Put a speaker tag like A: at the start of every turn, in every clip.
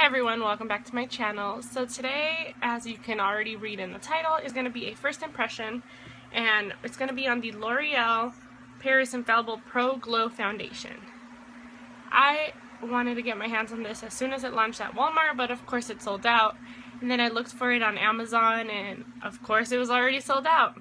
A: Hi everyone, welcome back to my channel. So today, as you can already read in the title, is going to be a first impression, and it's going to be on the Loreal Infallable Pro Glow Foundation. I wanted to get my hands on this as soon as it launched at Walmart, but of course it sold out. And then I looked for it on Amazon, and of course it was already sold out.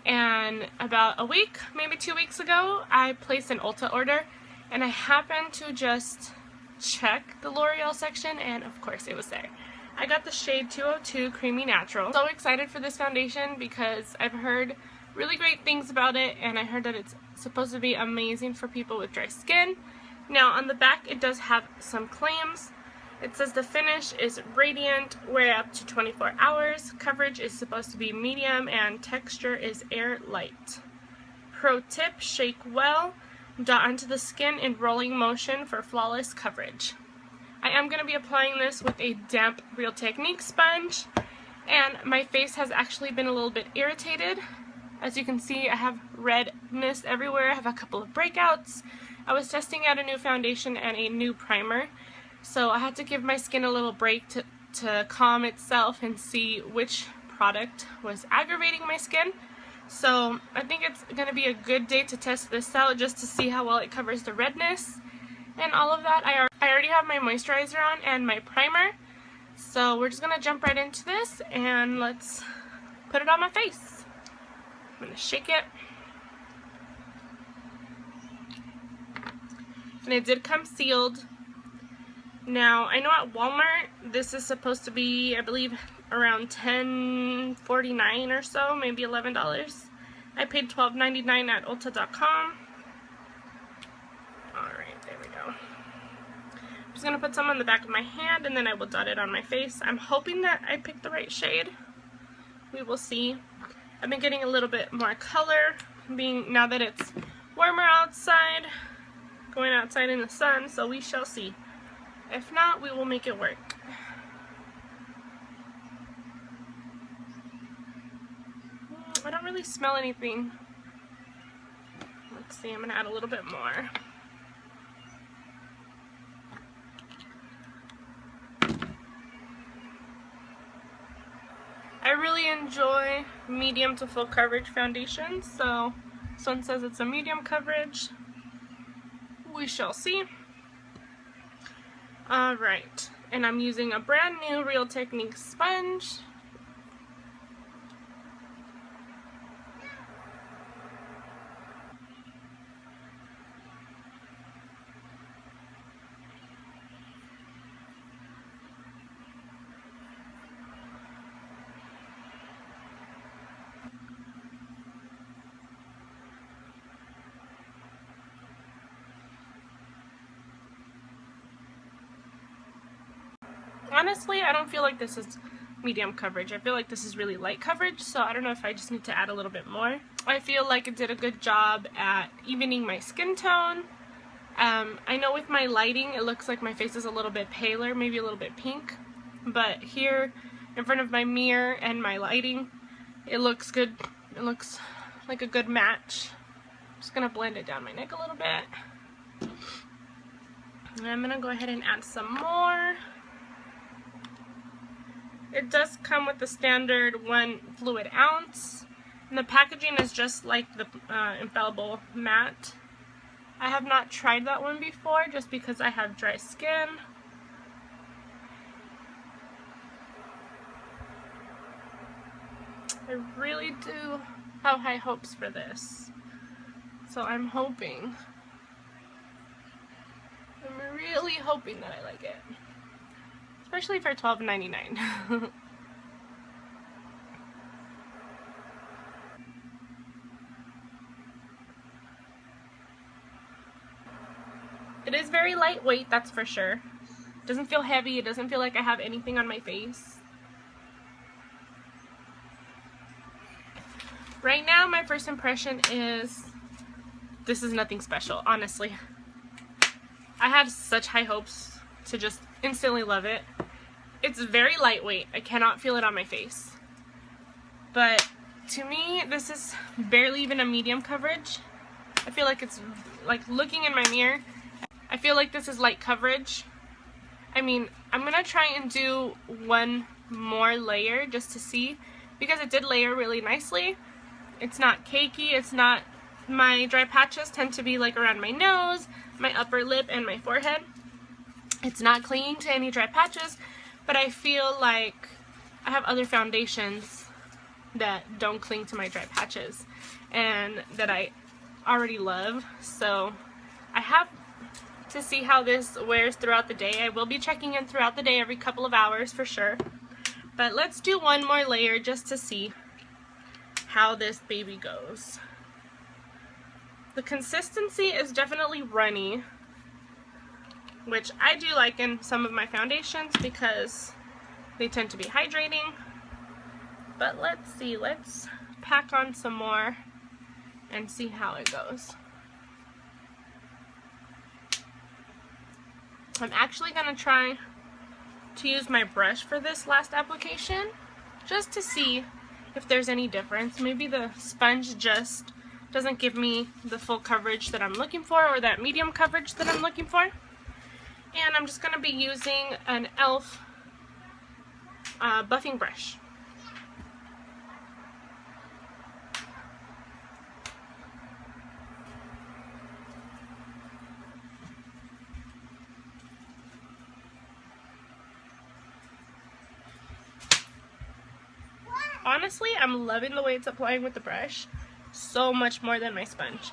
A: And about a week, maybe 2 weeks ago, I placed an Ulta order, and I happened to just check the L'Oreal section, and of course it was there. I got the shade 202 Creamy Natural. So excited for this foundation because I've heard really great things about it, and I heard that it's supposed to be amazing for people with dry skin. Now on the back it does have some claims. It says the finish is radiant, wear up to 24 hours, coverage is supposed to be medium, and texture is air light. Pro tip, shake well, dot onto the skin in rolling motion for flawless coverage. I am going to be applying this with a damp Real Techniques sponge, and my face has actually been a little bit irritated. As you can see, I have redness everywhere. I have a couple of breakouts. I was testing out a new foundation and a new primer, so I had to give my skin a little break to calm itself and see which product was aggravating my skin. So I think it's going to be a good day to test this out just to see how well it covers the redness and all of that. I already have my moisturizer on and my primer, so we're just going to jump right into this and let's put it on my face. I'm going to shake it. And it did come sealed. Now, I know at Walmart this is supposed to be, I believe, around $10.49 or so, maybe $11. I paid $12.99 at Ulta.com. Alright, there we go. I'm just going to put some on the back of my hand and then I will dot it on my face. I'm hoping that I picked the right shade. We will see. I've been getting a little bit more color, now that it's warmer outside, going outside in the sun, so we shall see. If not, we will make it work. I don't really smell anything. Let's see, I'm going to add a little bit more. I really enjoy medium to full coverage foundations, so this one says it's a medium coverage. We shall see. Alright, and I'm using a brand new Real Techniques sponge. Honestly, I don't feel like this is medium coverage. I feel like this is really light coverage, so I don't know if I just need to add a little bit more. I feel like it did a good job at evening my skin tone. I know with my lighting it looks like my face is a little bit paler, maybe a little bit pink, but here in front of my mirror and my lighting, it looks good. It looks like a good match. I'm just going to blend it down my neck a little bit. And I'm going to go ahead and add some more. It does come with the standard 1 fluid ounce, and the packaging is just like the Infallable Matte. I have not tried that one before just because I have dry skin. I really do have high hopes for this, so I'm really hoping that I like it. Especially for $12.99. It is very lightweight, that's for sure. It doesn't feel heavy, it doesn't feel like I have anything on my face. Right now, my first impression is this is nothing special, honestly. I had such high hopes to just instantly love it. It's very lightweight. I cannot feel it on my face. But to me, this is barely even a medium coverage. I feel like it's like looking in my mirror. I feel like this is light coverage. I mean, I'm going to try and do one more layer just to see, because it did layer really nicely. It's not cakey, it's not, my dry patches tend to be like around my nose, my upper lip, and my forehead. It's not clinging to any dry patches, but I feel like I have other foundations that don't cling to my dry patches and that I already love. So I have to see how this wears throughout the day. I will be checking in throughout the day every couple of hours for sure. But let's do one more layer just to see how this baby goes. The consistency is definitely runny, which I do like in some of my foundations because they tend to be hydrating. But let's see, let's pack on some more and see how it goes. I'm actually going to try to use my brush for this last application just to see if there's any difference. Maybe the sponge just doesn't give me the full coverage that I'm looking for, or that medium coverage that I'm looking for. And I'm just going to be using an e.l.f. Buffing brush. Honestly, I'm loving the way it's applying with the brush, so much more than my sponge.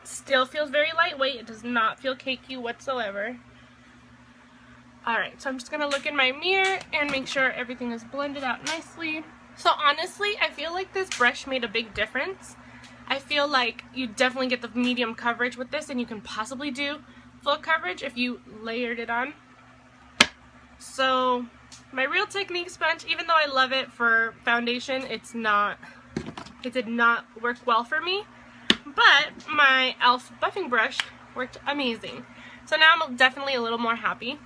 A: Still feels very lightweight. It does not feel cakey whatsoever. Alright, so I'm just going to look in my mirror and make sure everything is blended out nicely. So honestly, I feel like this brush made a big difference. I feel like you definitely get the medium coverage with this, and you can possibly do full coverage if you layered it on. So my Real Technique sponge, even though I love it for foundation, it did not work well for me. But my e.l.f. buffing brush worked amazing. So now I'm definitely a little more happy.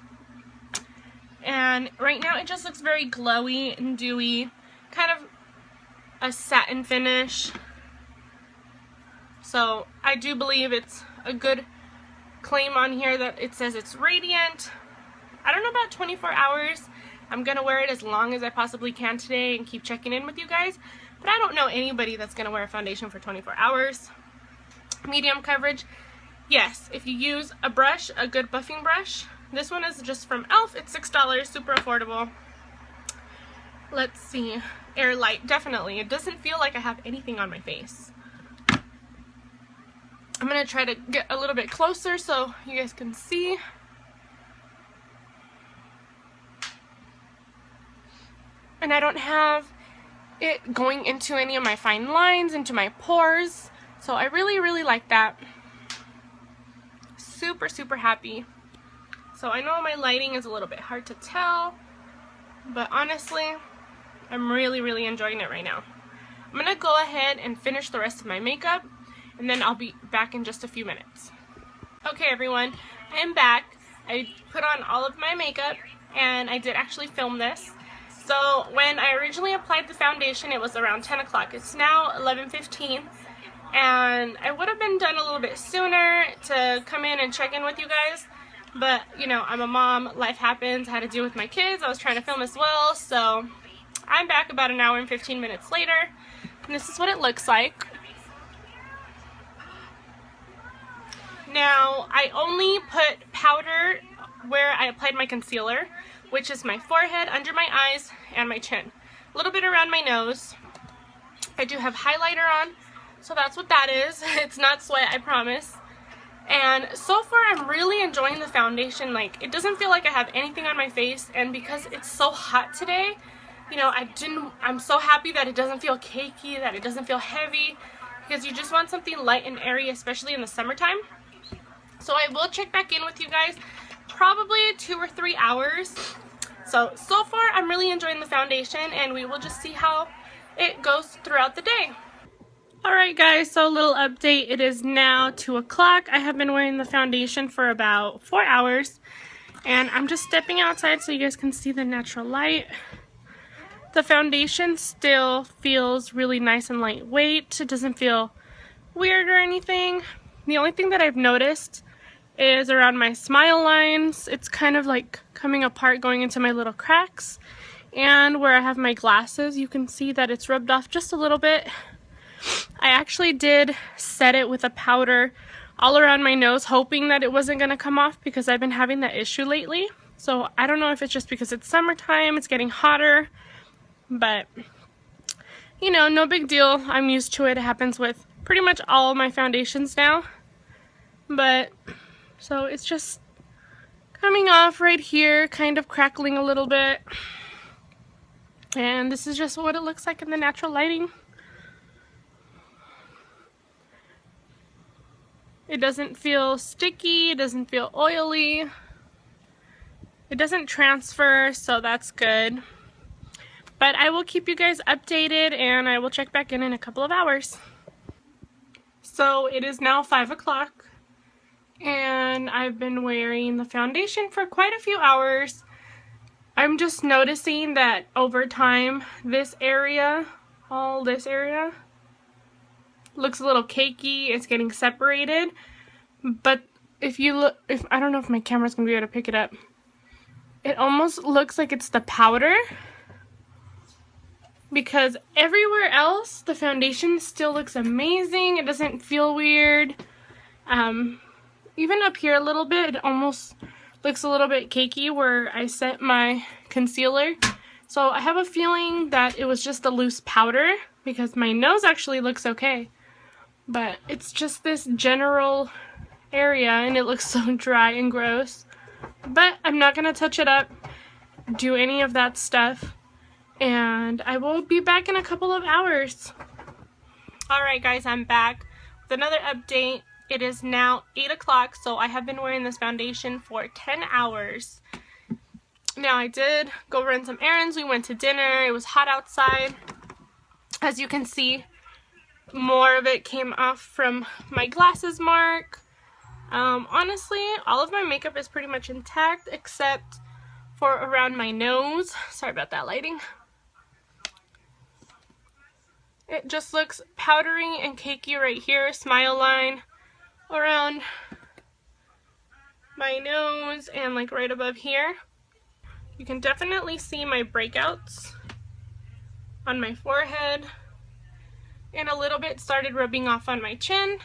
A: And right now it just looks very glowy and dewy, kind of a satin finish. So I do believe it's a good claim on here that it says it's radiant. I don't know about 24 hours. I'm going to wear it as long as I possibly can today and keep checking in with you guys. But I don't know anybody that's going to wear a foundation for 24 hours. Medium coverage, yes, if you use a brush, a good buffing brush. This one is just from e.l.f. It's $6, super affordable. Let's see, airlight, definitely. It doesn't feel like I have anything on my face. I'm going to try to get a little bit closer so you guys can see. And I don't have it going into any of my fine lines, into my pores. So I really, really like that. Super, super happy. So I know my lighting is a little bit hard to tell, but honestly, I'm really, really enjoying it right now. I'm going to go ahead and finish the rest of my makeup, and then I'll be back in just a few minutes. Okay everyone, I am back. I put on all of my makeup, and I did actually film this. So when I originally applied the foundation, it was around 10 o'clock. It's now 11:15. And I would have been done a little bit sooner to come in and check in with you guys, but you know, I'm a mom, life happens, I had to deal with my kids, I was trying to film as well, so I'm back about an hour and 15 minutes later, and this is what it looks like. Now, I only put powder where I applied my concealer, which is my forehead, under my eyes, and my chin. A little bit around my nose. I do have highlighter on, so that's what that is. It's not sweat, I promise. And so far I'm really enjoying the foundation. Like, it doesn't feel like I have anything on my face, and because it's so hot today, you know, I'm so happy that it doesn't feel cakey, that it doesn't feel heavy, because you just want something light and airy, especially in the summertime. So I will check back in with you guys probably 2 or 3 hours. So far I'm really enjoying the foundation, and we will just see how it goes throughout the day. Alright guys, so a little update. It is now 2 o'clock. I have been wearing the foundation for about 4 hours, and I'm just stepping outside so you guys can see the natural light. The foundation still feels really nice and lightweight. It doesn't feel weird or anything. The only thing that I've noticed is around my smile lines. It's kind of like coming apart, going into my little cracks. And where I have my glasses, you can see that it's rubbed off just a little bit. I actually did set it with a powder all around my nose, hoping that it wasn't going to come off because I've been having that issue lately. So I don't know if it's just because it's summertime, it's getting hotter, but you know, no big deal. I'm used to it. It happens with pretty much all of my foundations now. But so it's just coming off right here, kind of crackling a little bit. And this is just what it looks like in the natural lighting. It doesn't feel sticky, it doesn't feel oily. It doesn't transfer, so that's good. But I will keep you guys updated and I will check back in a couple of hours. So it is now 5 o'clock and I've been wearing the foundation for quite a few hours. I'm just noticing that over time this area, all this area, looks a little cakey. It's getting separated. But if you look, I don't know if my camera's gonna be able to pick it up. It almost looks like it's the powder, because everywhere else the foundation still looks amazing. It doesn't feel weird. Even up here a little bit, it almost looks a little bit cakey where I set my concealer. So I have a feeling that it was just the loose powder, because my nose actually looks okay. But it's just this general area and it looks so dry and gross. But I'm not going to touch it up, do any of that stuff. And I will be back in a couple of hours. Alright guys, I'm back with another update. It is now 8 o'clock, so I have been wearing this foundation for 10 hours. Now I did go run some errands. We went to dinner. It was hot outside. As you can see, more of it came off from my glasses mark. Honestly, all of my makeup is pretty much intact except for around my nose. Sorry about that lighting. It just looks powdery and cakey right here, smile line, around my nose and like right above here. You can definitely see my breakouts on my forehead, and a little bit started rubbing off on my chin.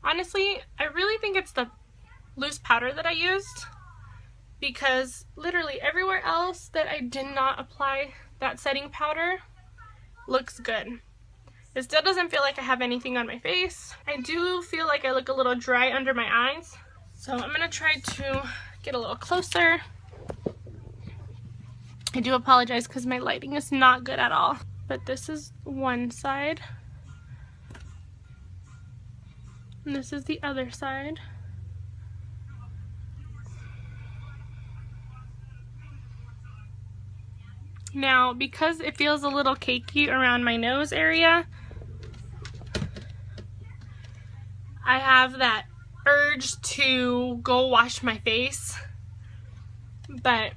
A: Honestly, I really think it's the loose powder that I used, because literally everywhere else that I did not apply that setting powder looks good. It still doesn't feel like I have anything on my face. I do feel like I look a little dry under my eyes. So I'm going to try to get a little closer. I do apologize because my lighting is not good at all. But this is one side. And this is the other side. Now, because it feels a little cakey around my nose area, I have that urge to go wash my face. But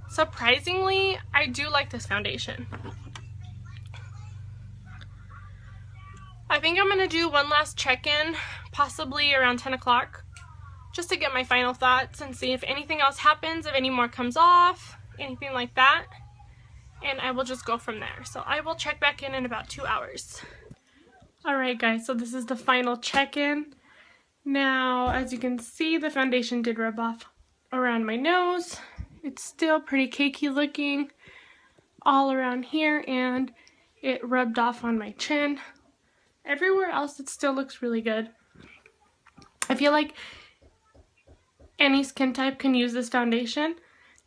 A: surprisingly, I do like this foundation. I think I'm going to do one last check-in, possibly around 10 o'clock, just to get my final thoughts and see if anything else happens, if any more comes off, anything like that, and I will just go from there. So I will check back in about 2 hours. Alright guys, so this is the final check-in. Now, as you can see, the foundation did rub off around my nose. It's still pretty cakey looking all around here, and it rubbed off on my chin. Everywhere else it still looks really good. I feel like any skin type can use this foundation,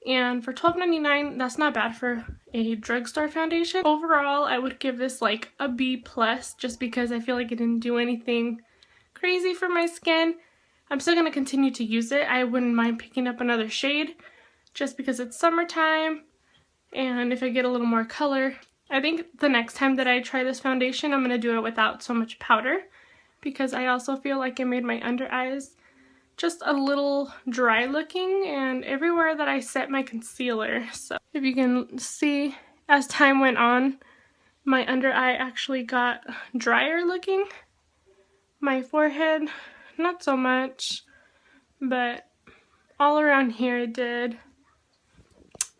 A: and for $12.99 that's not bad for a drugstore foundation. Overall, I would give this like a B+, just because I feel like it didn't do anything crazy for my skin. I'm still going to continue to use it. I wouldn't mind picking up another shade just because it's summertime, and if I get a little more color. I think the next time that I try this foundation, I'm going to do it without so much powder, because I also feel like it made my under eyes just a little dry looking, and everywhere that I set my concealer. So if you can see, as time went on, my under eye actually got drier looking. My forehead, not so much, but all around here it did.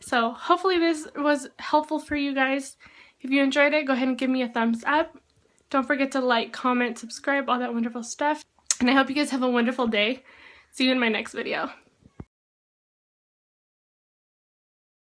A: So hopefully this was helpful for you guys. If you enjoyed it, go ahead and give me a thumbs up. Don't forget to like, comment, subscribe, all that wonderful stuff. And I hope you guys have a wonderful day. See you in my next video.